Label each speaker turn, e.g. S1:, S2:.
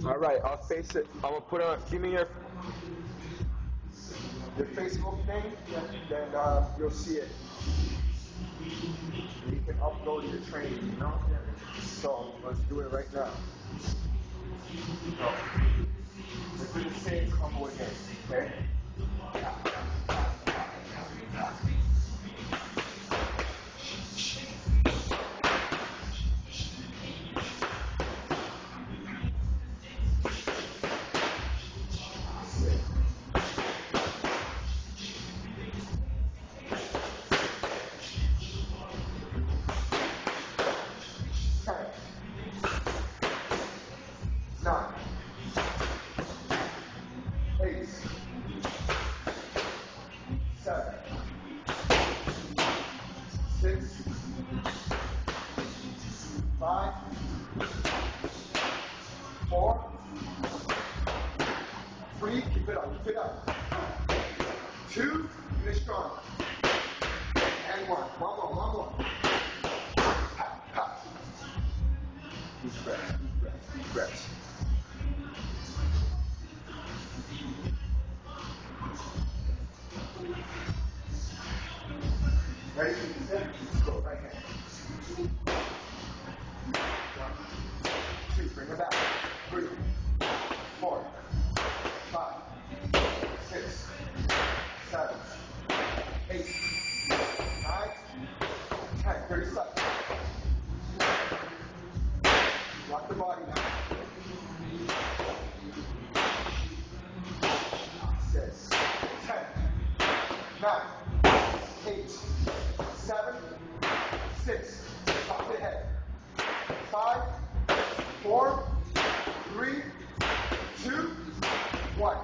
S1: All right, I'll face it. I'm gonna put on. Give me your Facebook name, then you'll see it. You can upload your training, you know? So let's do it right now. So, let's do the same combo again, okay? Nine, 8, 7, 6, 5, 4, 3, keep it up, keep it up. 2, finish strong. And 1, one more. Pop, pop. Deep breath, deep breath, deep breath. Ready? Set. Let's go. Right hand. 1, 2. Bring it back. 3, 4, 5, 6, 7, 8, 9, 10. 30 seconds. Rock the body now. 6, 10, 9, 8, 7, 6. Top the head. 5, 4, 3, 2, 1.